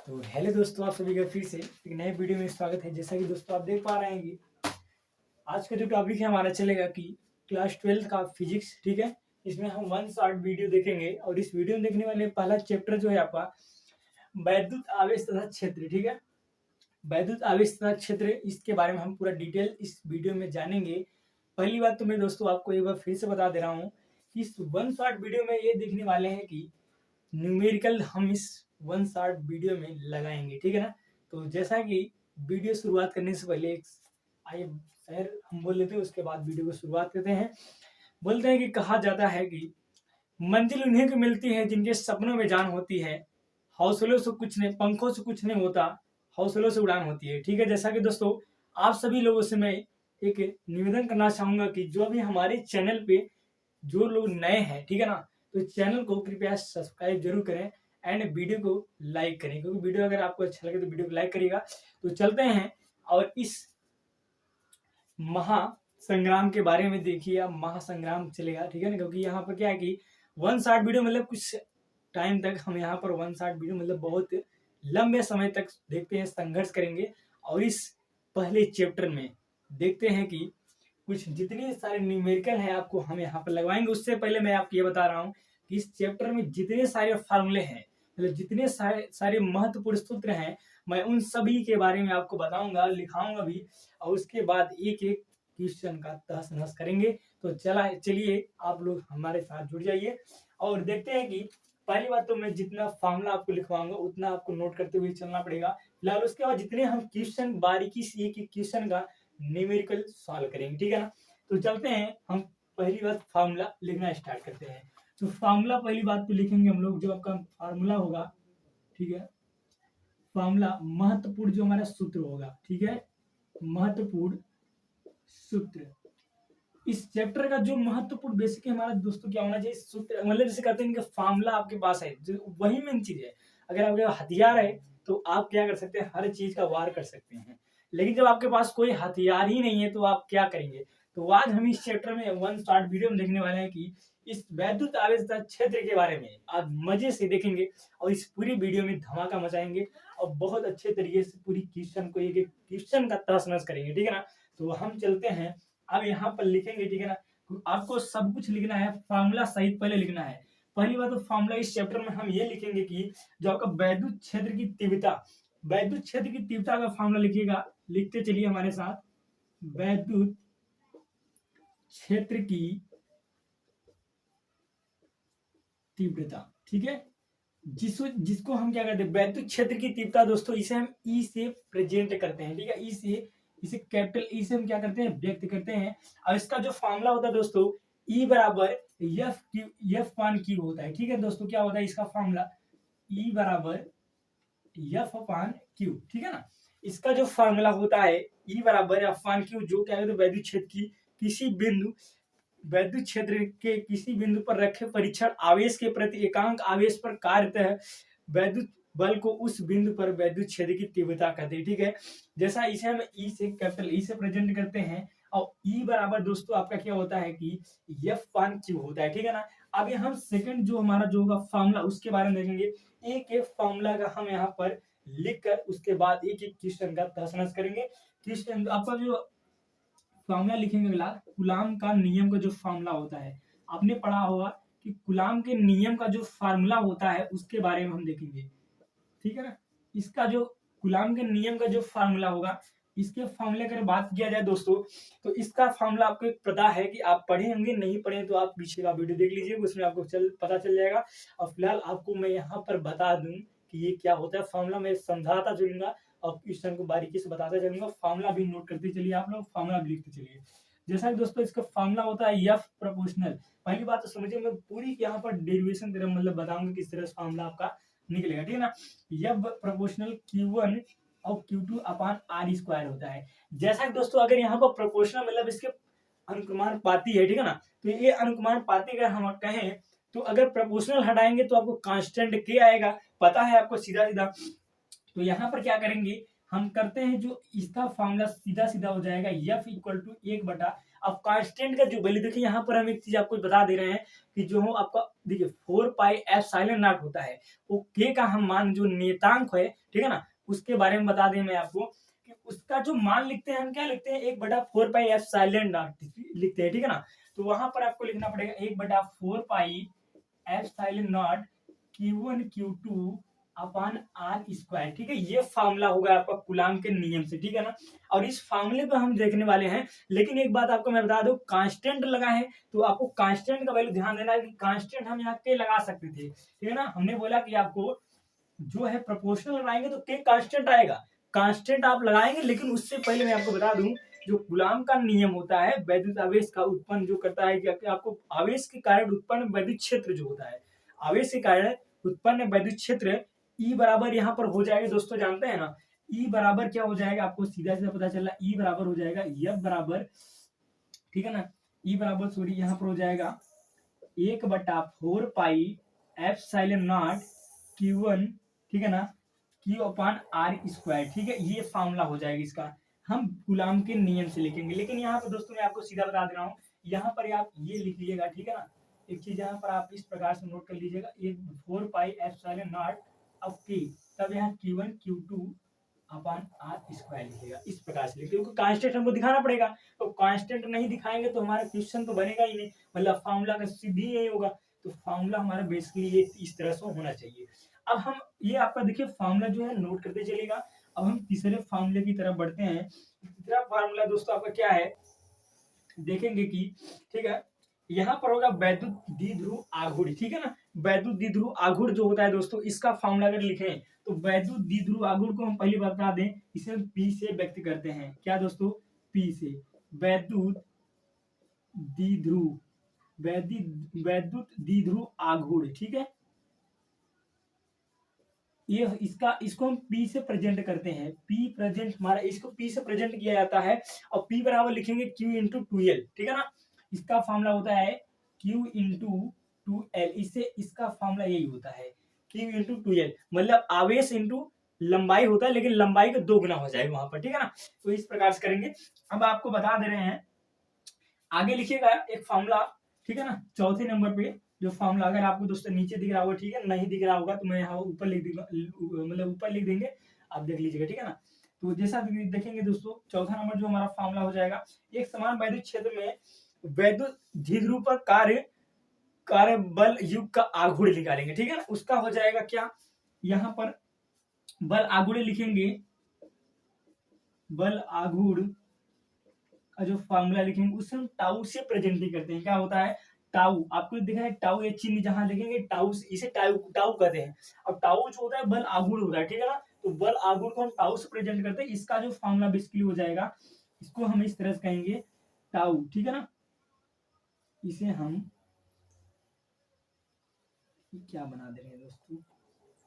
तो हेलो दोस्तों, आप सभी का फिर से एक नए वीडियो में स्वागत है। जैसा कि दोस्तों आप देख पा रहे हैं कि आज का जो टॉपिक है हमारा चलेगा कि क्लास 12th का फिजिक्स। ठीक है, इसमें हम वन शॉर्ट वीडियो देखेंगे और इस वीडियो में देखने वाले पहला चैप्टर जो है आपका वैद्युत आवेश तथा क्षेत्र। ठीक है, वैद्युत आवेश तथा क्षेत्र, इसके बारे में हम पूरा डिटेल इस वीडियो में जानेंगे। पहली बात तो मैं दोस्तों आपको एक बार फिर से बता दे रहा हूँ कि इस वन शॉर्ट वीडियो में ये देखने वाले हैं कि न्यूमेरिकल हम इस वन शॉर्ट वीडियो में लगाएंगे। ठीक है ना। तो जैसा कि वीडियो शुरुआत करने से पहले आइए सर हम बोल लेते हैं, उसके बाद वीडियो को शुरुआत करते हैं। बोलते हैं कि कहा जाता है कि मंजिल उन्हें को मिलती है जिनके सपनों में जान होती है, हौसलों से कुछ नहीं, पंखों से कुछ नहीं होता, हौसलों से उड़ान होती है। ठीक है, जैसा कि दोस्तों आप सभी लोगों से मैं एक निवेदन करना चाहूंगा कि जो भी हमारे चैनल पे जो लोग नए हैं, ठीक है ना, तो चैनल को कृपया सब्सक्राइब जरूर करें एंड वीडियो को लाइक करें, क्योंकि वीडियो अगर आपको अच्छा लगे तो वीडियो को लाइक करिएगा। तो चलते हैं और इस महासंग्राम के बारे में देखिए। अब महासंग्राम चलेगा, ठीक है ना, क्योंकि यहाँ पर क्या है कि वन शॉट वीडियो मतलब कुछ टाइम तक हम यहाँ पर वन शॉट वीडियो मतलब बहुत लंबे समय तक देखते हैं, संघर्ष करेंगे। और इस पहले चैप्टर में देखते हैं कि कुछ जितने सारे न्यूमेरिकल हैं आपको हम यहाँ पर लगवाएंगे। उससे पहले मैं आपको ये बता रहा हूँ कि इस चैप्टर में जितने सारे फार्मूले हैं, मतलब जितने सारे महत्वपूर्ण सूत्र हैं, मैं उन सभी के बारे में आपको बताऊंगा, लिखाऊंगा भी, और उसके बाद एक एक क्वेश्चन का तहस नहस करेंगे। तो चलिए आप लोग हमारे साथ जुड़ जाइए और देखते हैं कि पहली बात तो मैं जितना फार्मूला आपको लिखवाऊंगा उतना आपको नोट करते हुए चलना पड़ेगा फिलहाल। उसके बाद जितने हम क्वेश्चन बारीकी से एक क्वेश्चन का न्यूमेरिकल सॉल्व करेंगे, ठीक है ना। तो चलते हैं, हम पहली बात फार्मूला लिखना स्टार्ट करते हैं। तो फार्मूला पहली बात तो लिखेंगे हम लोग, जो आपका फार्मूला होगा, ठीक है, फार्मूला महत्वपूर्ण जो हमारा सूत्र होगा, ठीक है, महत्वपूर्ण सूत्र। इस चैप्टर का जो महत्वपूर्ण बेसिक हमारा दोस्तों क्या होना चाहिए, सूत्र, मतलब जैसे कहते हैं कि फार्मूला आपके पास है, जो वही मेन चीज है। अगर आपके पास हथियार है तो आप क्या कर सकते हैं, हर चीज का वार कर सकते हैं। लेकिन जब आपके पास कोई हथियार ही नहीं है तो आप क्या करेंगे। तो आज हम इस चैप्टर में वन स्टार्ट वीडियो में देखने वाले हैं कि इस वैद्युत आवेश क्षेत्र के बारे में आज मजे से देखेंगे और इस पूरी वीडियो में धमाका मचाएंगे और बहुत अच्छे तरीके से पूरी क्वेश्चन को एक एक क्वेश्चन का तहस नहस करेंगे, ठीक है ना। तो हम चलते हैं, अब यहाँ पर लिखेंगे, ठीक है ना। तो आपको सब कुछ लिखना है, फार्मूला सहित पहले लिखना है। पहली बात तो फार्मूला इस चैप्टर में हम ये लिखेंगे कि जो आपका वैद्युत क्षेत्र की तीव्रता, वैद्युत क्षेत्र की तीव्रता का फार्मूला लिखिएगा, लिखते चलिए हमारे साथ। वैद्युत क्षेत्र की तीव्रता, ठीक है, जिसको हम क्या कहते हैं, वैद्युत क्षेत्र की तीव्रता दोस्तों, इसे हम ई से प्रेजेंट करते हैं, ठीक है। इसे कैपिटल ई से हम क्या करते हैं, व्यक्त करते हैं। और इसका जो फॉर्मूला होता है दोस्तों, ई बराबर एफ होता है, ठीक है दोस्तों। क्या होता है इसका फॉर्मूला, ई बराबर एफ/क्यू, ठीक है ना। इसका जो फॉर्मूला होता है ई बराबर एफ/क्यू, जो क्या कहते हैं वैद्युत क्षेत्र की किसी बिंदु, वैद्युत क्षेत्र के किसी बिंदु पर रखे परीक्षण आवेश के प्रति एकांक आवेश पर कार्यतः वैद्युत बल को उस बिंदु पर वैद्युत क्षेत्र की तीव्रता कहते हैं, ठीक है। जैसा इसे हम ई से कैपिटल ई से प्रेजेंट करते हैं, और ई बराबर दोस्तों आपका क्या होता है कि एफ/क्यू होता है, ठीक है ना। अभी हम सेकंड जो हमारा जो होगा फार्मूला, उसके बारे में देखेंगे। एक एक फार्मूला का हम यहाँ पर लिखकर उसके बाद एक एक क्वेश्चन का तहस नहस करेंगे। क्वेश्चन आपका जो फार्मूला लिखेंगे, अगला कूलाम का नियम का जो फार्मूला होता है, आपने पढ़ा होगा कि कूलाम के नियम का जो फार्मूला होता है उसके बारे में हम देखेंगे, ठीक है ना। इसका जो कूलाम के नियम का जो फार्मूला होगा, इसके फार्मूले की बात किया जाए दोस्तों, तो इसका फार्मूला आपको पता है कि आप पढ़े होंगे, नहीं पढ़े तो आप पीछे का वीडियो देख लीजिए, उसमें आपको पता चल जाएगा। और फिलहाल आपको मैं यहाँ पर बता दूं कि ये क्या होता है फार्मूला, मैं समझाता चलूंगा और क्वेश्चन को बारीकी से बताता चलूंगा। फार्मूला भी नोट करते चलिए, आप लोग फार्मूला भी लिखते चलिए। जैसा कि दोस्तों इसका फार्मूला होता है एफ प्रोपोर्शनल। पहली बात तो समझिए, मैं पूरी यहाँ पर डेरिवेशन मतलब बताऊंगा किस तरह से फार्मूला आपका निकलेगा, ठीक है ना। एफ प्रोपोर्शनल Q1 और Q2 अपान R स्क्वायर होता है। जैसा कि दोस्तों अगर यहाँ पर प्रोपोर्शनल मतलब इसके अनुक्रमानुपाती है, ठीक है ना। तो ये अनुक्रमानुपाती अगर हम कहें तो अगर प्रोपोर्शनल हटाएंगे तो आपको कांस्टेंट के आएगा, पता है आपको सीधा सीधा। तो यहाँ पर क्या करेंगे, हम करते हैं जो इसका फार्मूला सीधा सीधा हो जाएगा, एफ इक्वल टू 1 बटा अब कांस्टेंट का जो वैल्यू देखिए यहाँ पर हम एक चीज आपको बता दे रहे हैं कि जो हो आपका देखिए 4 पाई एप्सिलॉन नॉट होता है, वो के का हम मान जो नियतांक है, ठीक है ना, उसके बारे में बता दें मैं आपको कि उसका जो मान लिखते हैं हम क्या लिखते हैं 1/4 पाई एप्सिलॉन नॉट लिखते हैं, ठीक है ना। तो वहां पर आपको लिखना पड़ेगा 1/4 pi epsilon not Q1 Q2 upon r square, ठीक है। ये फार्मूला होगा आपका कूलॉम के नियम से, ठीक है ना। और इस फार्मूले को हम देखने वाले हैं, लेकिन एक बात आपको मैं बता दूं, कांस्टेंट लगा है तो आपको कांस्टेंट का वैल्यू ध्यान देना है कि कांस्टेंट हम यहाँ के लगा सकते थे, ठीक है ना। हमने बोला कि आपको जो है प्रोपोर्शनल लगाएंगे तो के कांस्टेंट आएगा, कांस्टेंट आप लगाएंगे, लेकिन उससे पहले मैं आपको बता दूं जो कूलॉम का नियम होता है वैद्युत आवेश का उत्पन्न जो करता है कि आपको आवेश के कारण उत्पन्न वैद्युत क्षेत्र जो होता है, आवेश के कारण उत्पन्न वैद्युत क्षेत्र ई बराबर यहाँ पर हो जाएगा दोस्तों, जानते हैं ना ई बराबर क्या हो जाएगा, आपको सीधा सीधा पता चल रहा है ई बराबर हो जाएगा एफ बराबर, ठीक है ना, ई बराबर सॉरी यहाँ पर हो जाएगा 1/4 पाई एप्सिलॉन नॉट Q1, ठीक है ना, Q अपॉन आर स्क्वायर, ठीक है। ये फार्मूला हो जाएगा इसका, हम कूलॉम के नियम से लिखेंगे। लेकिन यहाँ पर दोस्तों मैं आपको सीधा बता दे रहा हूँ, यहाँ पर आप ये लिख लीजिएगा, ठीक है ना। एक चीज यहाँ पर आप इस प्रकार से नोट कर लीजिएगा 4 पाई एप्सिलॉन नॉट अब के, तब यहाँ Q1 Q2 upon r square लिखिएगा, इस प्रकार से लिखिए, क्योंकि कांस्टेंट हमको दिखाना पड़ेगा। तो कांस्टेंट नहीं दिखाएंगे तो हमारा क्वेश्चन तो बनेगा ही नहीं, मतलब फार्मूला का सीधी नहीं होगा। तो फार्मूला हमारा बेसिकली ये इस तरह से होना चाहिए। अब हम ये आपका देखिए फार्मूला जो है नोट करते चलेगा। अब हम तीसरे फार्मूले की तरफ बढ़ते हैं। तीसरा फार्मूला दोस्तों आपका क्या है, देखेंगे कि ठीक है, यहाँ पर होगा वैद्युत द्विध्रुव आघूर्ण, ठीक है ना। वैद्युत द्विध्रुव आघूर्ण जो होता है दोस्तों, इसका फार्मूला अगर लिखें तो वैद्युत द्विध्रुव आघूर्ण को हम पहले बता दें, इसे हम पी से व्यक्त करते हैं, क्या दोस्तों, पी से, वैद्युत द्विध्रुव, वैद्युत द्विध्रुव आघूर्ण, ठीक है। ये इसको हम P से प्रेजेंट करते हैं, P प्रेजेंट हमारा, इसको P से प्रेजेंट किया जाता है और P बराबर लिखेंगे Q इंटू 2L, ठीक है ना। इसका फॉर्मूला होता है Q इंटू 2L, इससे इसका फॉर्मूला यही होता है Q इंटू 2L, मतलब आवेश इंटू लंबाई होता है, लेकिन लंबाई का 2 गुना हो जाएगा वहां पर, ठीक है ना। तो इस प्रकार से करेंगे। अब आपको बता दे रहे हैं, आगे लिखिएगा एक फॉर्मूला, ठीक है ना, चौथे नंबर पे जो फॉर्मूला, अगर आपको दोस्तों नीचे दिख रहा होगा, ठीक है, नहीं दिख रहा होगा तो मैं यहाँ ऊपर लिख दूंगा, मतलब ऊपर लिख देंगे, आप देख लीजिएगा, ठीक है ना। तो जैसा देखेंगे दोस्तों, चौथा नंबर जो हमारा फॉर्मूला हो जाएगा, एक समान वैद्युत क्षेत्र में वैद्युत द्विध्रुव पर कार्य बल युग का आघूर्ण निकालेंगे, ठीक है ना। उसका हो जाएगा क्या, यहाँ पर बल आघूर्ण लिखेंगे, बल आघूर्ण का जो फॉर्मूला लिखेंगे उससे हम टाउ से प्रेजेंट भी करते हैं, क्या होता है टाउ, आपको दिख रहा है टाउ, ये चिन्ह जहां लिखेंगे टाउ, इसे टाउ टाउ कहते हैं। अब टाउ जो होता है बल आघूर्ण होता है, ठीक है ना। तो बल आघूर्ण को हम टाउ से प्रेजेंट करते हैं, इसका जो फॉर्मूला बेसिकली हो जाएगा, इसको हम इस तरह से कहेंगे टाउ, ठीक है ना। इसे हम क्या बना दे रहे हैं दोस्तों,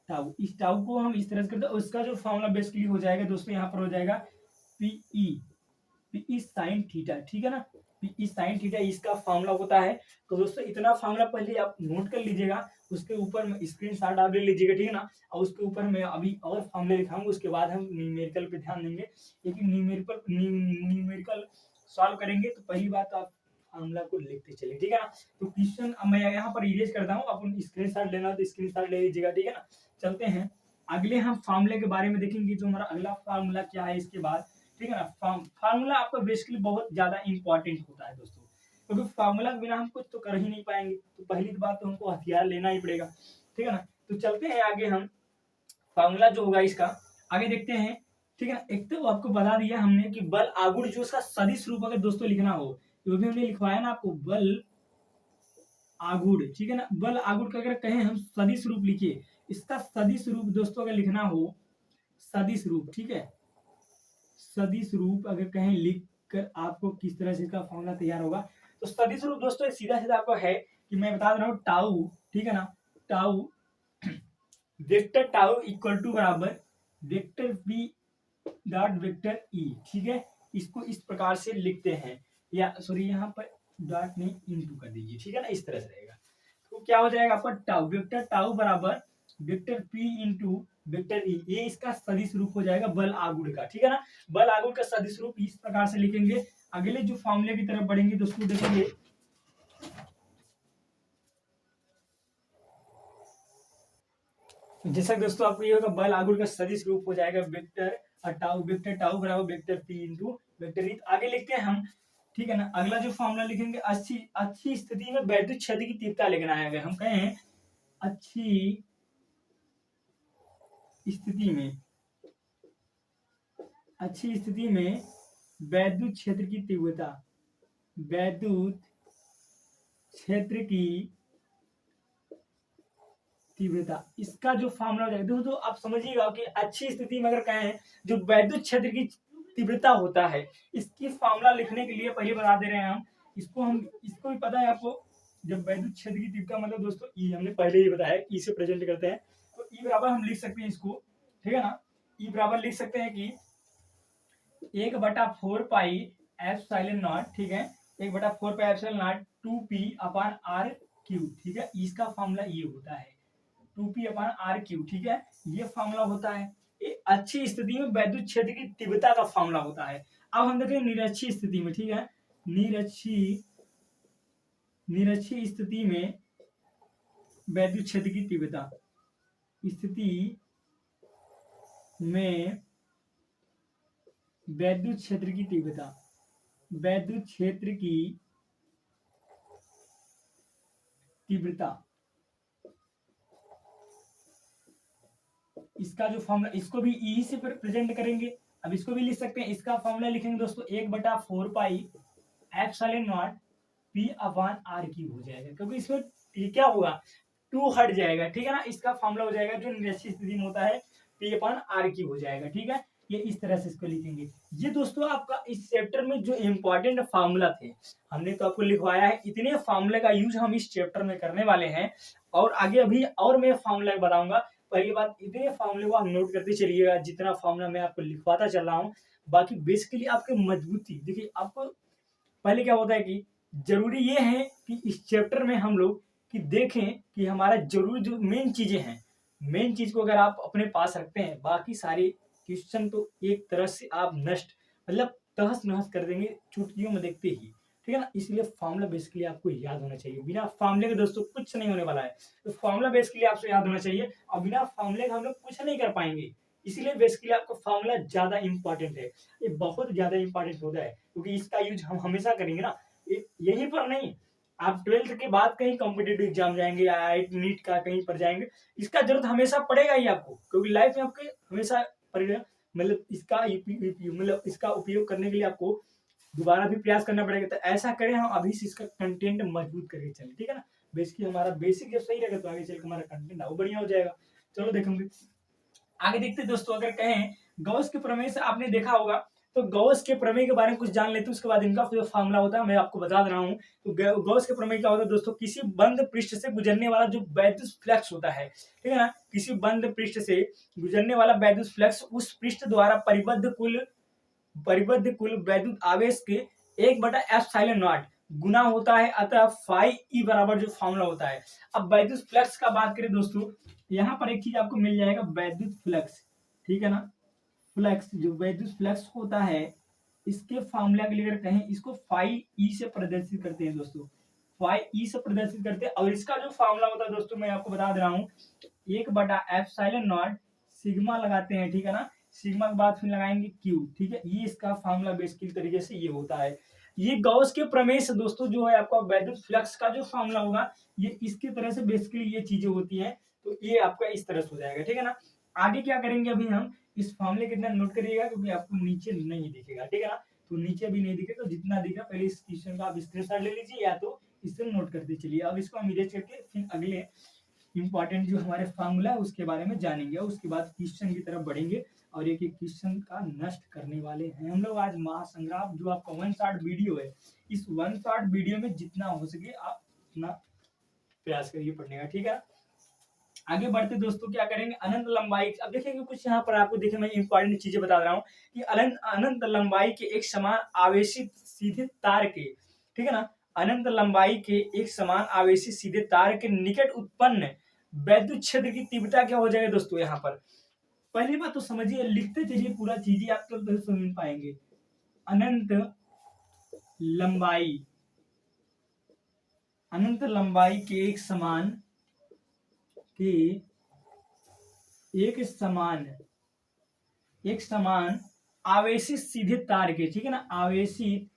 टाउ, इस टाउ को हम इस तरह से करते हैं, उसका जो फॉर्मूला बेसिकली हो जाएगा दोस्तों, यहाँ पर हो जाएगा पीई साइन थीटा, ठीक है ना। पीई साइन थीटा इसका फॉर्मूला होता है। तो दोस्तों इतना फॉर्मूला पहले आप नोट कर लीजिएगा, उसके ऊपर में स्क्रीनशॉट आप ले लीजिएगा, ठीक है ना। और उसके ऊपर मैं अभी और फॉर्मूले लिखाऊंगा, उसके बाद हम न्यूमेरिकल पे ध्यान देंगे। लेकिन न्यूमेरिकल सॉल्व करेंगे तो पहली बात तो आप फॉर्मूला को लिखते चलिए, ठीक है ना। तो क्वेश्चन मैं यहाँ पर इरेज करता हूँ, अपन स्क्रीनशॉट लेना तो स्क्रीनशॉट ले लीजिएगा, ठीक है ना। चलते हैं अगले, हम फॉर्मूले के बारे में देखेंगे, जो हमारा अगला फॉर्मूला क्या है इसके बाद, ठीक है ना। फार्मूला आपका बेसिकली बहुत ज्यादा इंपॉर्टेंट होता है दोस्तों, क्योंकि फार्मूला के बिना हम कुछ तो कर ही नहीं पाएंगे। तो पहली बात तो हमको हथियार लेना ही पड़ेगा, ठीक है ना। तो चलते हैं आगे, हम फार्मूला जो होगा इसका आगे देखते हैं, ठीक है ना। एक तो आपको बता दिया हमने कि बल आघूर्ण जो उसका सदिश रूप अगर दोस्तों लिखना हो, तो भी हमने लिखवाया ना आपको, बल आघूर्ण, ठीक है ना। बल आघूर्ण का अगर कहें हम सदिश रूप लिखिए, इसका सदिश रूप दोस्तों अगर लिखना हो, सदिश रूप, ठीक है, सदिश रूप अगर कहें लिख कर आपको किस तरह से इसका फॉर्मूला तैयार होगा, तो सदिश रूप दोस्तों सीधा सीधा आपको है कि मैं बता दे रहा हूँ टाउ, ठीक है ना, tau vector tau equal to बराबर vector B dot vector E, ठीक है। इसको इस प्रकार से लिखते हैं, या सॉरी यहाँ पर डॉट नहीं इनटू कर दीजिए, ठीक है ना, इस तरह से रहेगा। तो क्या हो जाएगा आपका टाउ, वेक्टर टाउ बराबर vector P into vector E, ये इसका सदिश रूप हो जाएगा बल आगुण का, ठीक है ना। बल आगुण का सदिश रूप इस प्रकार से लिखेंगे। अगले जो फॉर्मूले की तरफ बढ़ेंगे दोस्तों, देखेंगे जैसा दोस्तों आपको ये होगा, बल आगुण का सदिश रूप हो जाएगा वेक्टर टाउ बराबर vector P into vector E। आगे लिखते हैं हम, ठीक है ना। अगला जो फॉर्मूला लिखेंगे, अच्छी अच्छी स्थिति में वैद्युत क्षेत्र की तीव्रता लिखना है। अगर हम कहें अच्छी स्थिति में, अच्छी स्थिति में वैद्युत क्षेत्र की तीव्रता, वैद्युत क्षेत्र की तीव्रता, इसका जो फॉर्मूला हो जाएगा दोस्तों, आप समझिएगा कि अच्छी स्थिति में अगर कहें जो वैद्युत क्षेत्र की तीव्रता होता है, इसकी फॉर्मूला लिखने के लिए पहले बता दे रहे हैं हम इसको भी पता है आपको। जब वैद्युत क्षेत्र की तीव्रता मतलब दोस्तों ई, हमने पहले ही बताया ई से प्रेजेंट करते हैं, तो ई बराबर हम लिख सकते हैं इसको, ठीक है ना। ई बराबर लिख सकते हैं कि 1/4 पाई एप्सिलॉन नॉट, ठीक है, 1/4 pi epsilon not 2p upon r cube, ठीक है। इसका फॉर्मूला ये होता है 2p अपॉन r क्यूब, ठीक है। ये फॉर्मूला होता है अच्छी स्थिति में वैद्युत क्षेत्र की तीव्रता का फॉर्मूला होता है। अब हम देखें निरक्षी स्थिति में, ठीक है, निरक्षी स्थिति में वैद्युत क्षेत्र की तीव्रता, स्थिति में वैद्युत क्षेत्र की तीव्रता, वैद्युत क्षेत्र की तीव्रता, इसका जो फॉर्मूला, इसको भी ई से प्रेजेंट करेंगे। अब इसको भी लिख सकते हैं, इसका फॉर्मूला लिखेंगे दोस्तों 1/4 pi epsilon not p upon r cube हो जाएगा, क्योंकि इसमें ये क्या होगा 2 हट जाएगा, ठीक है ना। इसका फॉर्मूला हो जाएगा जो निरक्षी स्थिति में होता है p अपॉन r क्यूब हो जाएगा, ठीक है। ये इस तरह से इसको लिखेंगे। ये दोस्तों आपका इस चैप्टर में जो इंपॉर्टेंट फार्मूला थे, हमने तो आपको लिखवाया है। इतने फार्मूले का यूज हम इस चैप्टर में करने वाले हैं, और आगे अभी और मैं फार्मूला बताऊंगा। पहली बात, इतने फार्मूले को आप नोट करते चलिएगा, जितना फार्मूला मैं आपको लिखवाता चल रहा हूँ। बाकी बेसिकली आपके मजबूती देखिए, आपको पहले क्या होता है कि जरूरी ये है कि इस चैप्टर में हम लोग कि देखें कि हमारा जरूरी जो मेन चीजें हैं, मेन चीज को अगर आप अपने पास रखते हैं, बाकी सारे क्वेश्चन तो एक तरह से आप नष्ट मतलब तहस नहस कर देंगे चुटकियों में देखते ही, ठीक है ना। इसलिए फार्मूला बेसिकली आपको याद होना चाहिए। बिना फार्मूले के दोस्तों कुछ नहीं होने वाला है, तो फार्मूला बेसिकली आपसे याद होना चाहिए, और बिना फार्मूले के हम लोग कुछ नहीं कर पाएंगे। इसीलिए बेसिकली आपको फार्मूला ज्यादा इंपॉर्टेंट है, ये बहुत ज्यादा इंपॉर्टेंट होता है, क्योंकि इसका यूज हम हमेशा करेंगे ना, यहीं पर नहीं, आप 12th के बाद कहीं कॉम्पिटेटिव एग्जाम जाएंगे, IIT नीट का कहीं पर जाएंगे, इसका जरूरत हमेशा पड़ेगा ही आपको, क्योंकि लाइफ में आपके हमेशा पड़ेगा। मतलब इसका उपयोग करने के लिए आपको दोबारा भी प्रयास करना पड़ेगा। तो ऐसा करें हम अभी से इसका कंटेंट मजबूत करके चलें, ठीक है ना। बेसिकली हमारा बेसिक जब सही रहेगा तो आगे चलकर हमारा कंटेंट और बढ़िया हो जाएगा। चलो देखेंगे आगे। देखते दोस्तों, अगर कहें गॉस के प्रमेय से आपने देखा होगा, तो गॉस के प्रमेय के बारे में कुछ जान लेते हैं, उसके बाद इनका जो फार्मूला होता है मैं आपको बता दे रहा हूँ। तो गॉस के प्रमेय क्या होता है दोस्तों, किसी बंद पृष्ठ से गुजरने वाला जो वैद्युत फ्लक्स होता है, ठीक है ना, किसी बंद पृष्ठ से गुजरने वाला वैद्युत फ्लक्स उस पृष्ठ द्वारा परिबद्ध कुल वैद्युत आवेश के 1/एप्सिलॉन नॉट गुना होता है, अतः फाई ई बराबर जो फॉर्मूला होता है। अब वैद्युत फ्लक्स का बात करें दोस्तों, यहाँ पर एक चीज आपको मिल जाएगा, वैद्युत फ्लक्स, ठीक है ना। फ्लक्स जो वैद्युत फ्लक्स होता है, इसके फॉर्मूला के लिए अगर कहें, इसको फाई ई से प्रदर्शित करते हैं दोस्तों, फाई ई से प्रदर्शित करते हैं। और इसका जो फॉर्मूला होता है दोस्तों, मैं आपको बता दे रहा हूँ, 1/एप्सिलॉन नॉट सिग्मा लगाते हैं, ठीक है ना, सिग्मा के बाद फिर लगाएंगे क्यू, ठीक है। ये इसका फॉर्मूला बेसिकली तरीके से ये होता है। ये गॉस के प्रमेय से दोस्तों जो है आपका वैद्युत फ्लक्स का जो फॉर्मूला होगा, ये इसकी तरह से बेसिकली ये चीजें होती हैं, तो ये आपका इस तरह से हो जाएगा, ठीक है ना। आगे क्या करेंगे अभी हम, इस फॉर्मूले कितना नोट करिएगा, क्योंकि आपको नीचे नहीं दिखेगा, ठीक है ना। तो नीचे भी नहीं दिखेगा, तो जितना दिखा पहले इस क्वेश्चन का आप स्क्रीनशॉट ले लीजिए, या तो इससे नोट करते चलिए। अब इसको हम इरेज करके फिर अगले इंपॉर्टेंट जो हमारे फार्मूला है उसके बारे में जानेंगे, उसके बाद क्वेश्चन की तरफ बढ़ेंगे, और एक एक क्वेश्चन का नष्ट करने वाले हैं हम लोग आज। महासंग्राम जो आपका 1 शॉट वीडियो है, इस 1 शॉट वीडियो में जितना हो सके आप उतना प्रयास करिए पढ़ने का, ठीक है। आगे बढ़ते दोस्तों, क्या करेंगे, अनंत लंबाई। अब देखेंगे कुछ यहाँ पर आपको देखे, मैं इंपॉर्टेंट चीजें बता रहा हूँ कि अनंत लंबाई के एक समान आवेशित सीधे तार के, ठीक है ना, अनंत लंबाई के एक समान आवेशित सीधे तार के निकट उत्पन्न वैद्युत क्षेत्र की तीव्रता क्या हो जाएगा दोस्तों यहाँ पर। पहली बात तो समझिए, लिखते चलिए पूरा चीजें आप तब तो समझ पाएंगे। अनंत लंबाई, अनंत लंबाई के एक समान आवेशित सीधे तार के, ठीक है ना, आवेशित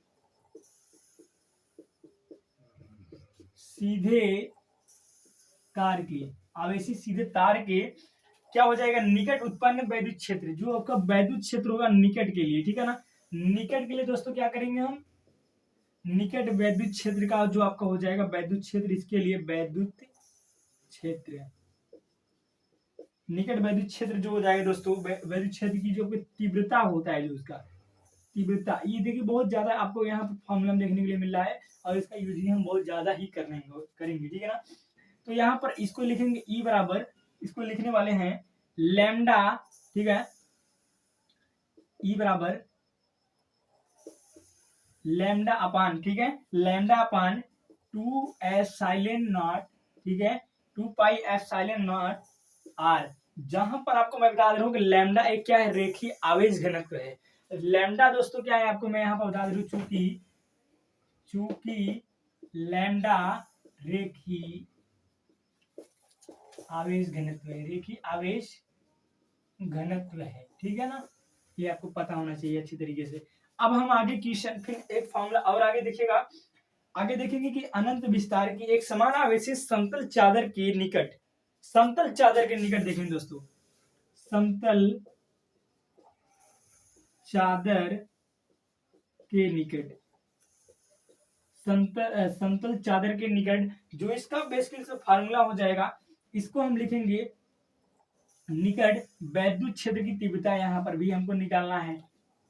सीधे तार के, आवेशित सीधे तार के क्या हो जाएगा, निकट उत्पन्न वैद्युत क्षेत्र, जो आपका वैद्युत क्षेत्र होगा निकट के लिए, ठीक है ना, निकट के लिए दोस्तों क्या करेंगे हम, निकट वैद्युत क्षेत्र का जो आपका हो जाएगा वैद्युत क्षेत्र, इसके लिए वैद्युत क्षेत्र, निकट वैद्युत क्षेत्र जो हो जाएगा दोस्तों, वैद्युत क्षेत्र की जो तीव्रता होता है, जो उसका तीव्रता, ये देखिए बहुत ज्यादा आपको यहाँ पर फॉर्मूला देखने के लिए मिल रहा है और इसका यूज हम बहुत ज्यादा ही करेंगे, ठीक है ना। तो यहाँ पर इसको लिखेंगे ई बराबर, इसको लिखने वाले हैं लैम्डा, ठीक है, ई बराबर लैम्डा अपान, ठीक है, लैम्डा अपान 2 एप्सिलॉन नॉट, ठीक है, 2 पाई एप्सिलॉन नॉट आर, जहां पर आपको मैं बता दे रहा हूँ कि लैम्डा एक क्या है, रेखीय आवेश घनत्व है। लैम्डा दोस्तों क्या है आपको मैं यहाँ पर बता दे रहा हूँ, चूंकि लैम्डा रेखीय आवेश घनत्व है, रेखीय आवेश घनत्व है, ठीक है ना, ये आपको पता होना चाहिए अच्छी तरीके से। अब हम आगे क्वेश्चन, फिर एक फॉर्मूला और आगे देखिएगा, आगे देखेंगे कि अनंत विस्तार की एक समान आवेशित समतल चादर के निकट, समतल चादर के निकट देखेंगे दोस्तों, समतल चादर के निकट, समतल चादर के निकट, जो इसका बेसिकली फार्मूला हो जाएगा, इसको हम लिखेंगे निकट वैद्युत क्षेत्र की तीव्रता, यहां पर भी हमको निकालना है,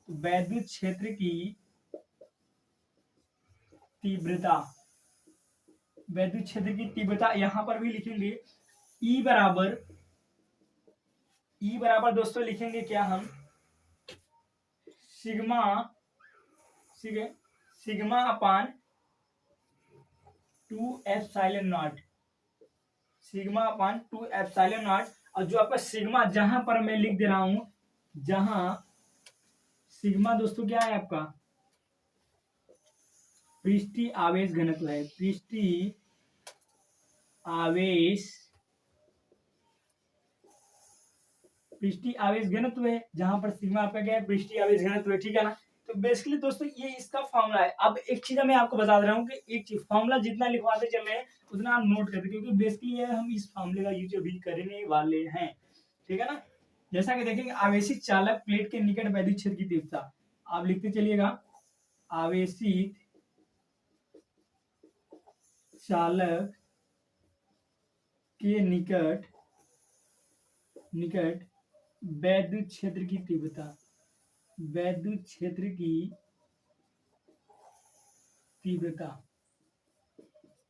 तो वैद्युत क्षेत्र की तीव्रता, वैद्युत क्षेत्र की तीव्रता यहां पर भी लिखेंगे ई बराबर दोस्तों लिखेंगे क्या हम, sigma upon 2 epsilon not, sigma upon 2 epsilon not, और जो आपका सिग्मा जहां पर मैं लिख दे रहा हूं, जहां सिग्मा दोस्तों क्या है आपका पृष्ठीय आवेश घनत्व है, पृष्ठीय आवेश घनत्व है, जहां पर सिग्मा आपका क्या है, पृष्ठीय आवेश घनत्व है, ठीक है ना। तो बेसिकली दोस्तों ये इसका फॉर्मूला है। अब एक चीज मैं आपको बता रहा हूँ कि एक चीज फॉर्मूला जितना लिखवाते चल रहे हैं उतना आप नोट करते, क्योंकि बेसिकली ये हम इस फॉर्मूले का यूज अभी करने वाले हैं, ठीक है ना। जैसा कि देखेंगे आवेशित चालक प्लेट के निकट वैद्युत क्षेत्र की तीव्रता, आप लिखते चलिएगा, आवेशित चालक के निकट वैद्युत क्षेत्र की तीव्रता, वैद्युत क्षेत्र की तीव्रता,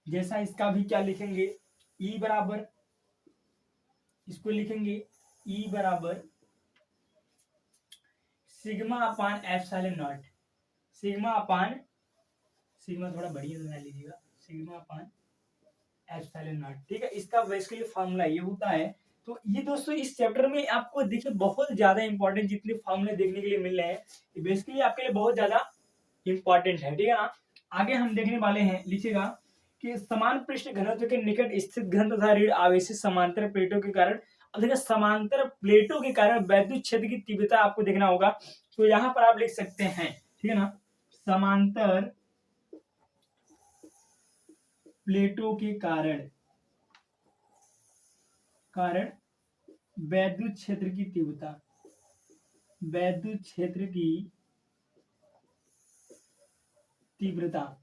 जैसा इसका भी क्या लिखेंगे, ई बराबर, इसको लिखेंगे ई बराबर sigma upon epsilon not, sigma थोड़ा बढ़िया बना लीजिएगा, सिग्मा अपान एप्सिलॉन नॉट, ठीक है, इसका बेसिकली फॉर्मूला ये होता है। तो ये दोस्तों इस चैप्टर में आपको देखिए बहुत ज्यादा इंपॉर्टेंट जितने फॉर्मूले देखने के लिए मिल रहे हैं, ये बेसिकली आपके लिए बहुत ज्यादा इंपॉर्टेंट है, ठीक है ना। आगे हम देखने वाले हैं, लिखिएगा कि समान पृष्ठ घनत्व के निकट स्थित घन तथा ऋण आवेशित समांतर प्लेटों के कारण, देखिए समांतर प्लेटों के कारण वैद्युत क्षेत्र की तीव्रता आपको देखना होगा, तो यहाँ पर आप लिख सकते हैं, ठीक है ना, समांतर प्लेटों के कारण वैद्युत क्षेत्र की तीव्रता, वैद्युत क्षेत्र की तीव्रता,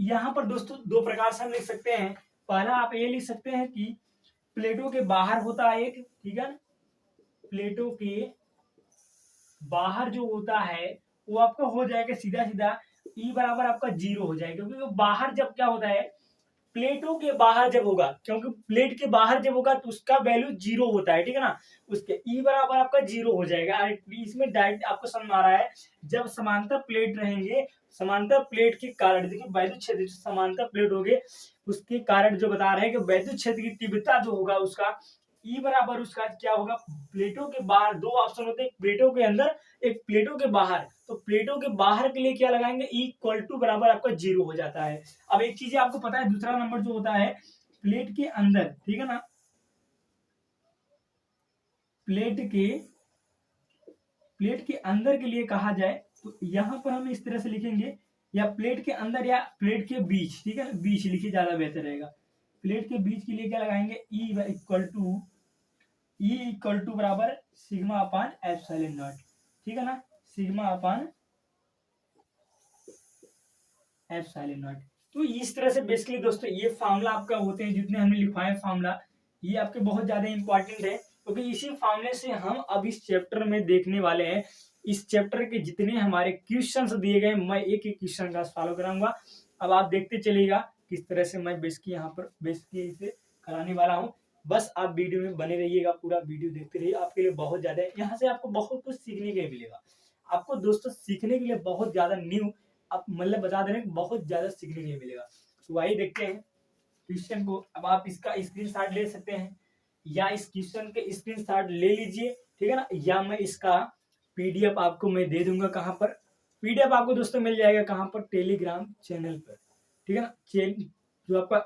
यहां पर दोस्तों दो प्रकार से हम लिख सकते हैं। पहला आप ये लिख सकते हैं कि प्लेटों के बाहर होता है एक, ठीक है, प्लेटों के बाहर जो होता है वो आपका हो जाएगा सीधा सीधा ई बराबर आपका 0 हो जाएगा, क्योंकि बाहर जब क्या होता है, प्लेटों के बाहर जब होगा, क्योंकि प्लेट के बाहर जब होगा तो उसका वैल्यू 0 होता है, ठीक है ना। उसके ई बराबर आपका 0 हो जाएगा। इसमें डायरेक्ट आपको समझ में आ रहा है, जब समांतर प्लेट रहेंगे, समांतर प्लेट के कारण देखिए वैद्युत क्षेत्र समांतर प्लेट हो गए, उसके कारण जो बता रहे हैं कि वैद्युत क्षेत्र की तीव्रता जो होगा उसका ई बराबर उसका क्या होगा, प्लेटों के बाहर दो ऑप्शन होते हैं, प्लेटों के अंदर एक प्लेटों के बाहर। तो प्लेटों के बाहर के लिए क्या लगाएंगे, ई इक्वल टू बराबर आपका 0 हो जाता है। अब एक चीज आपको पता है, दूसरा नंबर जो होता है प्लेट के अंदर, ठीक है ना, प्लेट के अंदर के लिए कहा जाए तो यहां पर हम इस तरह से लिखेंगे, या प्लेट के अंदर या प्लेट के बीच, ठीक है, बीच लिखिए ज्यादा बेहतर रहेगा। प्लेट के बीच के लिए क्या लगाएंगे, ई इक्वल टू बराबर सिग्मा अपान एप्सिलॉन नॉट, ठीक है ना, सिग्मा अपान एप्सिलॉन नॉट। तो इस तरह से बेसिकली दोस्तों ये फार्मूला आपका होते हैं, जितने हमने लिखवाए फार्मूला, ये आपके बहुत ज्यादा इंपॉर्टेंट है, क्योंकि इसी फार्मूले से हम अब इस चैप्टर में देखने वाले हैं। इस चैप्टर के जितने हमारे क्वेश्चंस दिए गए, मैं एक एक क्वेश्चन का फॉलो कराऊंगा। अब आप देखते चलिएगा किस तरह से मैं बेसिकली यहाँ पर बेसिकली इसे कराने वाला हूँ। बस आप वीडियो में बने रहिएगा, पूरा वीडियो देखते रहिए, आपके लिए बहुत ज्यादा यहाँ से आपको बहुत कुछ सीखने के लिए मिलेगा। आपको दोस्तों सीखने के लिए बहुत ज्यादा न्यू, आप मतलब बता दे रहे हैं, बहुत ज्यादा सीखने के लिए मिलेगा। तो आइए देखते हैं क्वेश्चन को। अब आप इसका स्क्रीनशॉट ले सकते हैं, या इस क्वेश्चन के स्क्रीनशॉट ले लीजिए, ठीक है ना, या मैं इसका पीडीएफ आपको मैं दे दूंगा। कहाँ पर पीडीएफ आपको दोस्तों मिल जाएगा, कहाँ पर, टेलीग्राम चैनल पर, ठीक है ना। जो आपका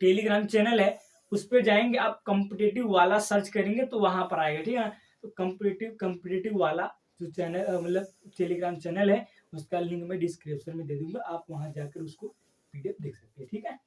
टेलीग्राम चैनल है उस पर जाएंगे आप, कॉम्पिटिटिव वाला सर्च करेंगे तो वहां पर आएगा, ठीक है ना। तो कॉम्पिटिटिव वाला जो चैनल मतलब टेलीग्राम चैनल है, उसका लिंक मैं डिस्क्रिप्शन में दे दूंगा, आप वहां जाकर उसको पीडीएफ देख सकते हैं, ठीक है।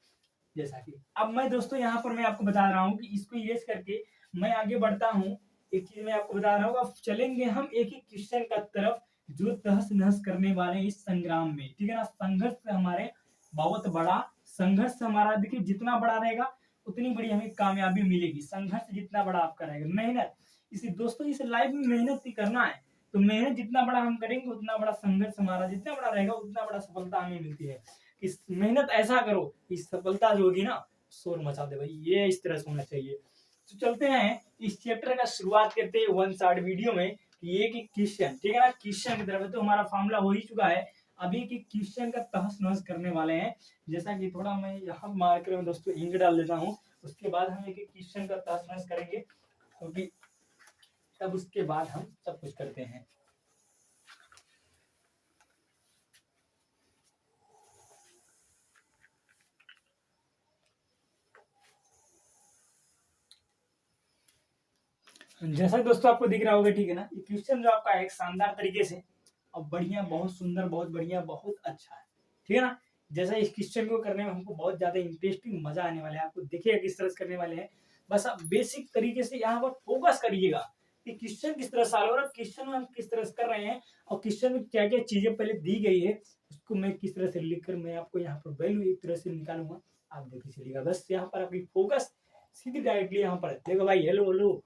जैसा कि अब मैं दोस्तों यहाँ पर मैं आपको बता रहा हूँ कि इसको यूज करके मैं आगे बढ़ता हूँ। एक चीज मैं आपको बता रहा हूँ, अब चलेंगे हम एक ही क्वेश्चन का तरफ जो तहस नहस करने वाले इस संग्राम में, ठीक है ना। संघर्ष से हमारे बहुत बड़ा संघर्ष हमारा देखिए जितना बड़ा रहेगा उतनी बड़ी हमें कामयाबी मिलेगी। संघर्ष जितना बड़ा आपका रहेगा, मेहनत, इसी दोस्तों इस लाइफ में मेहनत ही करना है, तो मेहनत जितना बड़ा हम करेंगे उतना बड़ा संघर्ष हमारा जितना बड़ा रहेगा उतना बड़ा सफलता हमें मिलती है। इस मेहनत ऐसा करो कि सफलता जो होगी ना शोर मचा दे भाई, ये इस तरह से होना चाहिए। तो चलते हैं इस चैप्टर का शुरुआत करते हैं वन शॉट वीडियो में कि एक एक क्वेश्चन, ठीक है ना, क्वेश्चन की तरफ तो हमारा फार्मूला हो ही चुका है, अभी एक क्वेश्चन का तहस नहस करने वाले हैं। जैसा कि थोड़ा मैं यहाँ मार्कर में दोस्तों इंक डाल देता हूँ, उसके बाद हम एक क्वेश्चन का तहस नहस करेंगे, क्योंकि तब उसके बाद हम सब कुछ करते हैं। जैसा दोस्तों आपको दिख रहा होगा, ठीक है ना, ये क्वेश्चन जो आपका एक शानदार तरीके से और बढ़िया, बहुत सुंदर, बहुत बढ़िया, बहुत अच्छा है, ठीक है ना। जैसा इस क्वेश्चन को करने में हमको बहुत ज्यादा इंटरेस्टिंग मजा आने वाला है, आपको देखिएगा किस तरह से करने वाले हैं। बस आप बेसिक तरीके से यहाँ पर फोकस करिएगा कि क्वेश्चन किस तरह सॉल्व हो रहा है, क्वेश्चन में हम किस तरह से कर रहे हैं, और क्वेश्चन में क्या क्या चीजें पहले दी गई है उसको मैं किस तरह से लिखकर मैं आपको यहाँ पर वैल्यू एक तरह से निकालूंगा, आप देखिए चलिएगा। बस यहाँ पर आपकी फोकस सीधी डायरेक्टली यहाँ पर देखो भाई, हेलो हेलो,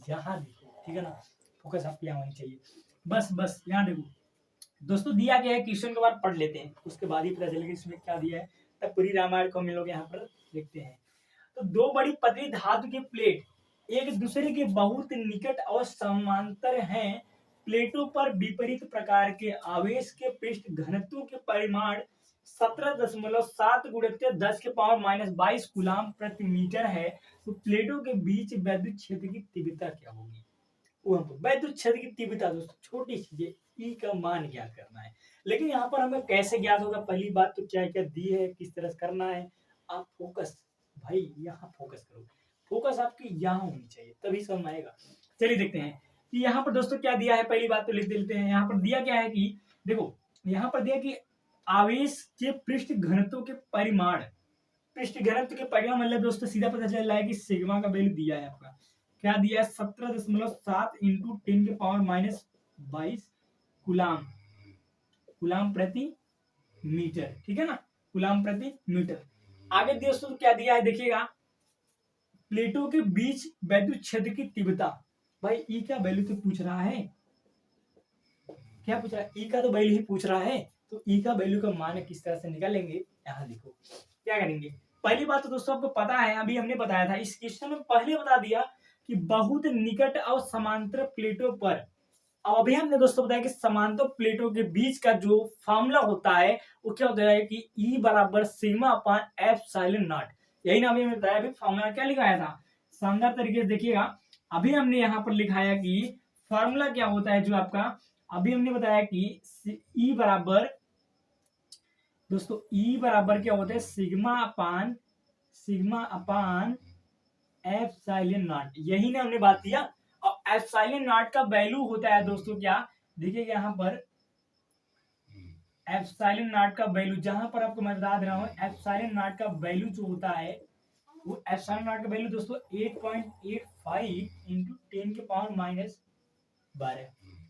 यहाँ देखो, ठीक है ना, फोकस आपकी यहाँ होनी चाहिए। बस बस यहाँ देखो दोस्तों, दिया गया है क्वेश्चन के बाद पढ़ लेते हैं, उसके बाद ही पता चलेगा इसमें क्या दिया है, तब पूरी रामायण को हम लोग यहाँ पर देखते हैं। तो दो बड़ी पतली धातु की प्लेट एक दूसरे के बहुत निकट और समांतर हैं। प्लेटों पर विपरीत प्रकार के आवेश के पृष्ठ घनत्व के परिमाण 17.7 गुणित 10 के पावर -22 कूलाम प्रति मीटर है। तो प्लेटों के बीच वैद्युत क्षेत्र की तीव्रता क्या होगी, वो हमको वैद्युत क्षेत्र की तीव्रता दोस्तों छोटी चीज है, ई का मान ज्ञात करना है। लेकिन यहाँ पर हमें कैसे ज्ञात होगा, पहली बात तो क्या क्या दी है, किस तरह से करना है, आप फोकस भाई यहाँ फोकस करो, फोकस आपकी यहाँ होनी चाहिए तभी समझ आएगा। चलिए देखते हैं कि यहाँ पर दोस्तों क्या दिया है, पहली बात तो लिख देते हैं। यहाँ पर दिया क्या है कि देखो, यहाँ पर दिया कि आवेश के पृष्ठ घनत्व के परिमाण, पृष्ठ घनत्व के परिमाण मतलब दोस्तों सीधा पता चल रहा है कि सिग्मा का वैल्यू दिया है आपका, क्या दिया है 17.7 इंटू 10 के पावर -22 कुलाम, कुलाम प्रति मीटर, ठीक है ना, कुलाम प्रति मीटर। आगे दोस्तों क्या दिया है देखिएगा, प्लेटों के बीच वैद्युत क्षेत्र की तीव्रता, भाई ई का वैल्यू तो पूछ रहा है, क्या पूछ रहा है, ई का तो वैल्यू ही पूछ रहा है, तो ई का वैल्यू का मान किस तरह से निकालेंगे, यहाँ देखो क्या करेंगे, पहली बात तो दोस्तों आपको पता है, अभी हमने बताया था इस क्वेश्चन में पहले बता दिया कि बहुत निकट और समांतर प्लेटों पर। अब अभी हमने दोस्तों बताया कि समांतर प्लेटों के बीच का जो फॉर्मूला होता है वो क्या होता है कि E बराबर सिग्मा अपान एप्सिलॉन नॉट। यही ना अभी हमने बताया, अभी फॉर्मूला क्या लिखाया था शानदार तरीके से देखिएगा। अभी हमने यहाँ पर लिखाया कि फॉर्मूला क्या होता है जो आपका, अभी हमने बताया कि E बराबर दोस्तों E बराबर क्या होता है सिग्मा अपान एप्सिलॉन नॉट, यही ना हमने बात किया। और एप्सिलॉन नॉट का वैल्यू होता है दोस्तों क्या, देखिएगा यहाँ पर एप्सिलॉन नॉट का वैल्यू, जहां पर आपको मैं बता दे रहा हूँ एप्सिलॉन नॉट का वैल्यू जो होता है वो एप्सिलॉन नॉट का वैल्यू दोस्तों 8.85 इंटू 10 के पावर माइनस 12,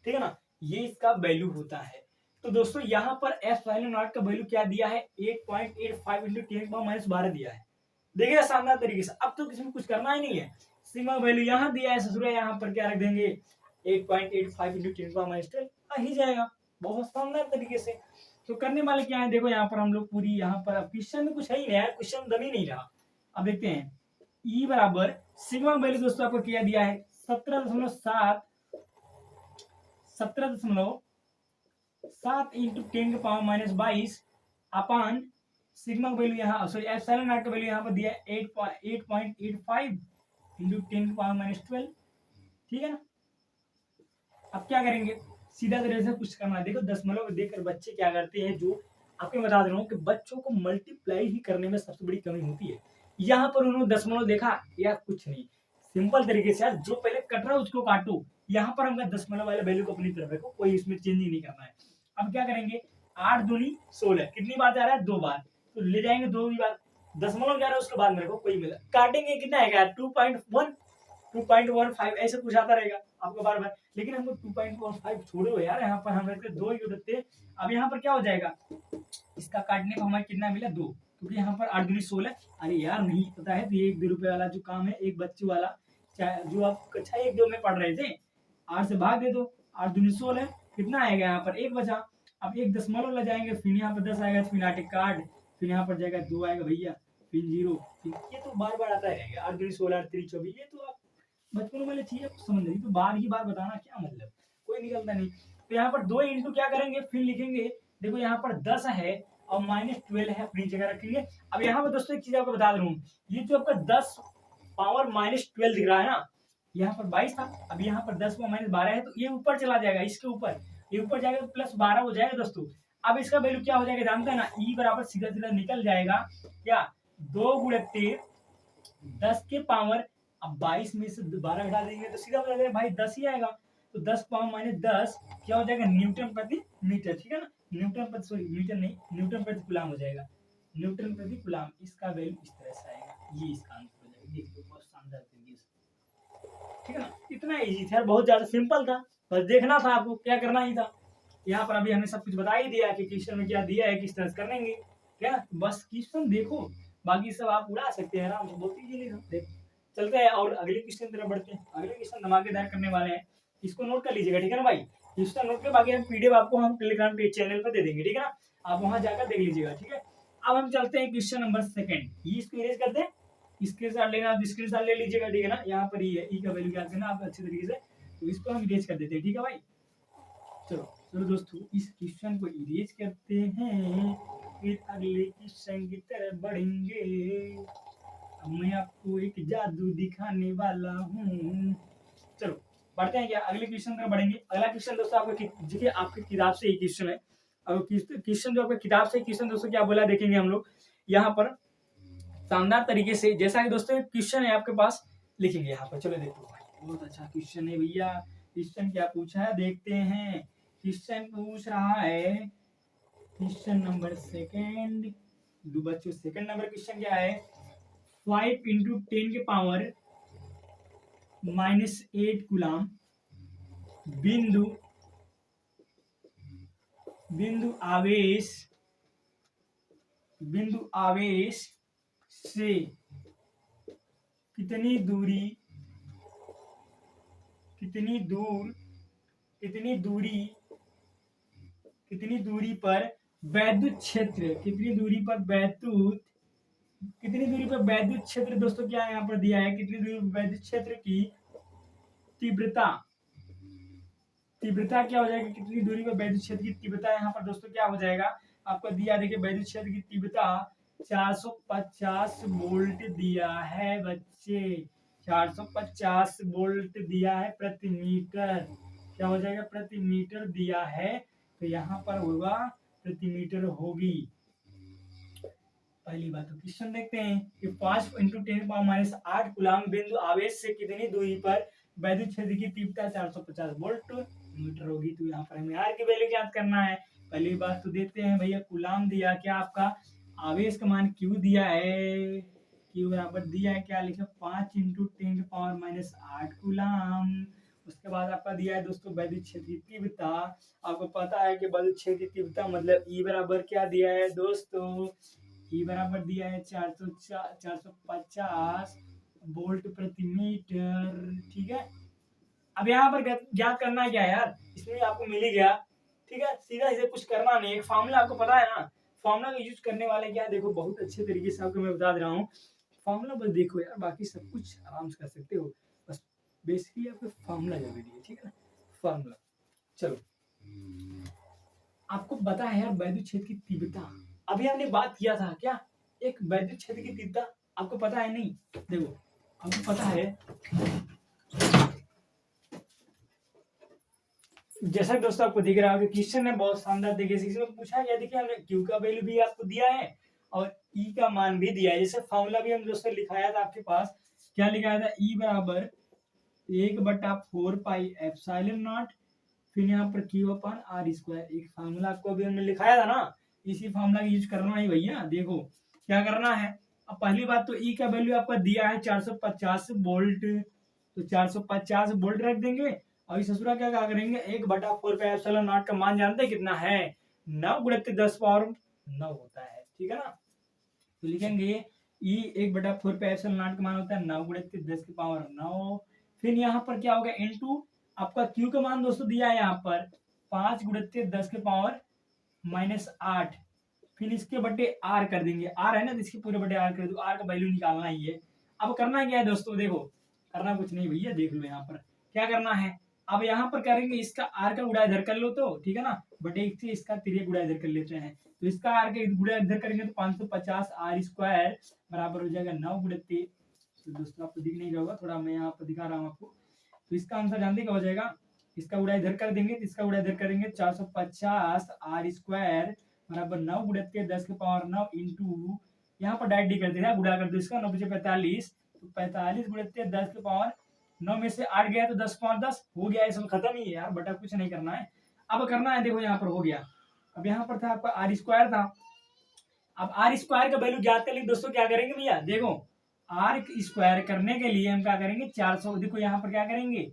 ठीक है ना, ये इसका वैल्यू होता है। तो दोस्तों यहाँ पर एप्सिलॉन नॉट का वैल्यू क्या दिया है 8.85 इंटू 10 के पावर माइनस 12 दिया है। देखिएगा शानदार तरीके से, अब तो किसी में कुछ करना ही नहीं है, सिग्मा वैल्यू यहाँ दिया है ससुरा, यहाँ पर क्या रख देंगे 8.85 इंटू 10 के पावर माइनस 12 आ ही जाएगा बहुत शानदार तरीके से। तो करने वाले क्या है, देखो यहाँ पर हम लोग पूरी, यहाँ पर अब क्वेश्चन में कुछ है ही नहीं यार, क्वेश्चन दम ही नहीं रहा। अब देखते हैं E बराबर सिग्मा वैल्यू दोस्तों आपको क्या दिया है 17.7 इंटू 10 के पावर माइनस 22 अपान सिग्मा वैल्यू यहाँ, सॉरी एप्सिलॉन नॉट का वैल्यू यहाँ पर दिया है 8.85 इंटू 10 के पावर माइनस 12, ठीक है ना। अब क्या करेंगे, सीधा तरह से कुछ करना है। देखो दशमलव देखकर बच्चे क्या करते हैं, जो आपको बता दे रहा हूँ कि बच्चों को मल्टीप्लाई ही करने में सबसे बड़ी कमी होती है। यहाँ पर उन्होंने दशमलव देखा या कुछ नहीं, सिंपल तरीके से यार जो पहले कट रहा है उसको काटो, यहाँ पर हमने दशमलव वाले वैल्यू को अपनी तरफ रखो, कोई इसमें चेंज ही नहीं करना है। अब क्या करेंगे 8 दूनी 16, कितनी बार जा रहा है 2 बार, तो ले जाएंगे 2 बार, दशमलव जा रहा है उसके बाद में रखो, कोई मिला काटेंगे कितना आएगा 2.1 2.15 ऐसे कुछ आता रहेगा आपको बार बार, लेकिन हमको 2.15 छोड़ो यार, यहाँ पर हम रखते 2 ही रखते। अब यहाँ पर क्या हो जाएगा, इसका काटने पर हमें कितना मिला 2, क्योंकि यहाँ पर 8 दूनी 16। अरे यार नहीं पता है तो ये 1-2 रुपए वाला जो काम है एक बच्चे वाला, जो आप कक्षा 1-2 में पढ़ रहे थे, 8 से भाग दे दो, 8 दूनी 16 कितना आएगा, यहाँ पर 1 बचा। अब एक दशमलव ले जाएंगे, फिर यहाँ पर 10 आएगा, फिर 8 काट, फिर यहाँ पर जाएगा 2 आएगा भैया, फिर 0, ये तो बार बार आता रहेगा 8 दूनी 16 8 3 24, ये तो आप बचपन वाले चीजें समझ रही, तो बार ही बार बताना क्या मतलब, कोई निकलता नहीं। तो यहाँ पर 2 इंटू क्या करेंगे, फिर लिखेंगे, देखो यहाँ पर 10 है और माइनस 12 है, अपनी जगह रखेंगे। अब यहाँ पर दोस्तों एक चीज आपको बता दूं, ये जो आपका 10 पावर माइनस 12 दिख रहा है ना, यहाँ पर 22 था, अब यहाँ पर 10 पावर माइनस 12 है, तो ये ऊपर चला जाएगा, इसके ऊपर ये ऊपर जाएगा तो प्लस 12 हो जाएगा दोस्तों। अब इसका वैल्यू क्या हो जाएगा जानते हैं ना, E बराबर सीधा सीधा निकल जाएगा क्या 2 गुणे 10 के पावर, अब 22 में से 12 घटा देंगे तो सीधा बता देगा भाई 10 ही आएगा, तो 10 पावर माइनस 10 क्या हो जाएगा न्यूटन प्रति मीटर, ठीक है ना, न्यूटन प्रति, सॉरी मीटर नहीं, न्यूटन प्रति कूलम हो जाएगा, न्यूटन प्रति कूलम, इसका वैल्यू इस तरह से आएगा, ये इसका आंसर हो जाएगा। देखिए बहुत शानदार तरीके से, ठीक है ना, इतना इजी था, बहुत ज्यादा सिंपल था, बस देखना था आपको, क्या करना ही था। यहाँ पर अभी हमने सब कुछ बता ही दिया कि क्वेश्चन में क्या दिया है, किस तरह से करेंगे, क्या बस क्वेश्चन देखो, बाकी सब आप उड़ा सकते हैं आराम से, बहुत इजीली देख चलते हैं। और अगले क्वेश्चन तरफ बढ़ते हैं, अगले क्वेश्चन धमाकेदार करने वाले हैं, इसको नोट कर लीजिएगा, ठीक है ना भाई, क्वेश्चन नोट के बाकी हम पीडीएफ आपको हम टेलीग्राम चैनल पर दे देंगे, ठीक है ना, आप वहां जाकर देख लीजिएगा, ठीक है। अब हम चलते हैं क्वेश्चन नंबर 2, ये इसको इरेज करते हैं, स्क्रीनशॉट लेना आप स्क्रीनशॉट ले लीजिएगा, ठीक है ना, यहाँ पर ये ई का वैल्यू क्या करना आप अच्छे तरीके से, तो इसको हम इरेज कर देते हैं, ठीक है भाई। चलो चलो दोस्तों इस क्वेश्चन को इरेज करते हैं, फिर अगले क्वेश्चन की तरफ बढ़ेंगे। अब मैं आपको एक जादू दिखाने वाला हूँ, चलो बढ़ते हैं क्या अगले क्वेश्चन तरफ बढ़ेंगे। अगला क्वेश्चन दोस्तों आपको देखिए आपकी किताब से ही क्वेश्चन है, अब क्वेश्चन जो आपकी किताब से क्वेश्चन दोस्तों क्या बोला देखेंगे हम लोग यहाँ पर शानदार तरीके से, जैसा कि दोस्तों क्वेश्चन है आपके पास लिखेंगे यहाँ पर, चलो देखो बहुत अच्छा क्वेश्चन है भैया, क्वेश्चन क्या पूछा है देखते हैं। क्वेश्चन पूछ रहा है क्वेश्चन नंबर 2, बच्चों सेकंड नंबर क्वेश्चन क्या है, 5 इंटू 10 के पावर माइनस 8 कूलम बिंदु आवेश से कितनी दूरी पर वैद्युत कितनी दूरी पर वैद्युत क्षेत्र दोस्तों क्या यहाँ पर दिया है, कितनी दूरी पर वैद्युत क्षेत्र की तीव्रता, तीव्रता क्या हो जाएगी, कितनी दूरी पर वैद्युत क्षेत्र की तीव्रता यहाँ पर दोस्तों क्या हो जाएगा आपको दिया, देखिए वैद्युत क्षेत्र की तीव्रता 450 वोल्ट दिया है बच्चे, 450 वोल्ट दिया है प्रति मीटर, क्या हो जाएगा प्रति मीटर दिया है, तो यहाँ पर होगा प्रति मीटर होगी। पहली बात तो क्वेश्चन देखते हैं कि 5 × 10⁻⁸ कूलाम बिंदु आवेश से कितनी दूरी पर वैद्युत क्षेत्र की तीव्रता 450 वोल्ट मीटर होगी। तो यहाँ पर हमें आर की वैल्यू ज्ञात करना है। पहली बात तो देते हैं भैया कूलाम दिया, क्या आपका आवेश का मान क्यू दिया है, क्यू बराबर दिया है क्या लिखे 5 × 10⁻⁸ कूलाम। उसके बाद आपका दिया है दोस्तों वैद्युत क्षेत्र की तीव्रता, आपको पता है कि वैद्युत क्षेत्र की तीव्रता मतलब ई बराबर क्या दिया है दोस्तों, ई बराबर दिया है 450 वोल्ट प्रति मीटर, ठीक है। अब यहाँ पर ज्ञात करना है क्या यार, इसमें आपको मिल ही गया, ठीक है, सीधा इसे कुछ करना नहीं, एक फॉर्मूला आपको पता है ना, फॉर्मूला का यूज करने वाले क्या देखो बहुत अच्छे तरीके से आपको मैं बता दे रहा हूँ, फॉर्मूला बस देखो यार, बाकी सब कुछ आराम से कर सकते हो, बस बेसिकली आपको फॉर्मूला जरूरी है, ठीक है ना। फॉर्मूला चलो आपको पता है यार वैद्युत क्षेत्र की तीव्रता, अभी हमने बात किया था क्या एक वैद्युत क्षेत्र की तीव्रता, आपको पता है नहीं, देखो आपको पता है जैसा दोस्तों आपको दिख रहा है क्वेश्चन ने बहुत शानदार तरीके से इसमें पूछा गया, देखिए हमने क्यू का वैल्यू भी आपको दिया है और ई का मान भी दिया है, जैसे फॉर्मूला भी हम दोस्तों लिखाया था आपके पास, क्या लिखाया था ई बराबर 1/4 पाई एप्सिलॉन नॉट, फिर यहाँ पर क्यू अपन आर स्क्वायर, एक फार्मूला आपको अभी हमने लिखाया था ना, इसी फार्मूला का यूज करना है भैया। देखो क्या करना है, अब पहली बात तो ई का वैल्यू आपका दिया है 450 वोल्ट, तो 450 वोल्ट रख देंगे और इस ससुरा क्या करेंगे 1/4 पे एप्सिलॉन नॉट का मान जानते हैं कितना है 9 × 10⁻9 होता है, ठीक है ना। तो लिखेंगे ई 1/4 पे एप्सिलॉन नॉट का मान होता है 9 × 10⁻9, फिर यहाँ पर क्या होगा इनटू आपका क्यू का मान दोस्तों दिया है यहाँ पर 5 × 10⁻⁸, फिर इसके बटे आर कर देंगे, आर है ना तो इसके पूरे बटे आर कर दो, आर का वैल्यू निकालना ही है। अब करना क्या है दोस्तों, देखो करना कुछ नहीं भैया, देख लो यहाँ पर क्या करना है, अब यहाँ पर करेंगे इसका आर का गुणा इधर कर लो तो ठीक है ना, बटे एक से इसका तिर्यक गुणा इधर कर लेते हैं, तो इसका आर का गुणा इधर करेंगे तो 550 आर स्क्वायर बराबर हो जाएगा 9 × 3, तो दोस्तों आपको दिख नहीं रहा होगा, थोड़ा मैं यहाँ पर दिखा रहा हूँ आपको, तो इसका आंसर जानते क्या हो जाएगा, इसका गुणा इधर कर देंगे तो इसका गुणा इधर करेंगे 450 आर स्क्वायर बराबर 9 × 10⁻9 इंटू यहाँ पर डायरेक्ट कर देना, गुणा कर दो इसका 9 × 45, तो 45 × 10⁻9 में से 8 गया तो 10⁻10 हो गया, इसमें खत्म ही है यार, बटा कुछ नहीं करना है। अब करना है देखो यहाँ पर हो गया, अब यहाँ पर था आपका आर स्क्वायर था, अब आर स्क्वायर का वैल्यू ज्ञात करने दोस्तों क्या करेंगे भैया, देखो आर स्क्वायर करने के लिए हम क्या करेंगे 400, देखो यहाँ पर क्या करेंगे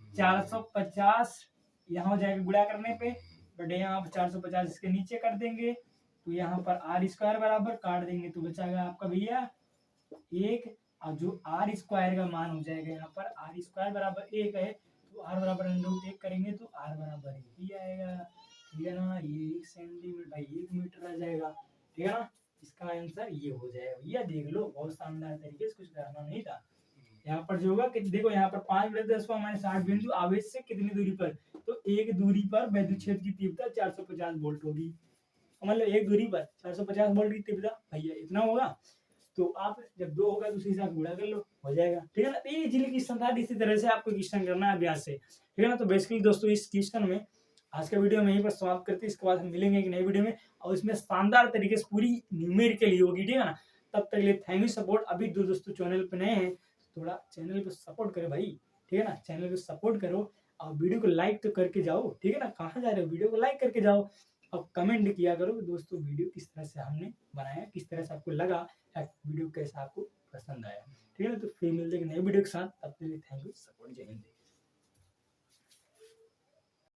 450 यहाँ हो जाएगा गुणा करने पे, बटे यहाँ पर 450 इसके नीचे कर देंगे, तो यहाँ पर आर स्क्वायर बराबर काट देंगे तो बचाएगा आपका भैया 1, और जो आर स्क्वायर का मान हो जाएगा यहाँ पर आर स्क्वायर बराबर 1 है, तो आर बराबर √1 करेंगे तो आर बराबर 1 ही आएगा, ठीक है ना, ये 1 सेंटीमीटर भाई 1 मीटर आ जाएगा, ठीक है ना, इसका आंसर ये हो जाएगा भैया, देख लो बहुत शानदार तरीके से, कुछ करना नहीं था। यहाँ पर जो होगा कि देखो यहाँ पर 5 × 10⁻60 बिंदु आवेश से कितनी दूरी पर, तो एक दूरी पर वैद्युत क्षेत्र की तीव्रता 450 वोल्ट होगी, मतलब एक दूरी पर 450 वोल्ट की तीव्रता भैया इतना होगा, तो आप जब 2 होगा तो उसी हिसाब से गुणा कर लो हो जाएगा, ठीक है ना। ये इजीली क्वेश्चन था, इसी तरह से आपको क्वेश्चन करना है अभ्यास से, ठीक है ना। तो बेसिकली दोस्तों इस क्वेश्चन में आज का वीडियो में यहीं पर समाप्त करते हैं, इसके बाद हम मिलेंगे एक नई वीडियो में और इसमें शानदार तरीके से पूरी न्यूमेरिकल होगी, ठीक है ना। तब तक के लिए थैंक यू सपोर्ट, अभी दोस्तों चैनल पे नए हैं थोड़ा चैनल को सपोर्ट करो भाई, ठीक है ना, चैनल को सपोर्ट करो और वीडियो को लाइक तो करके जाओ, ठीक है ना, कहाँ जा रहे हो, वीडियो को लाइक करके जाओ और कमेंट किया करो दोस्तों वीडियो किस तरह से हमने बनाया, किस तरह से आपको लगा, वीडियो कैसा आपको पसंद आया, ठीक है ना। तो फिर मिलते हैं नए वीडियो के साथ, तब तक के लिए थैंक यू सपोर्ट, जय हिंद।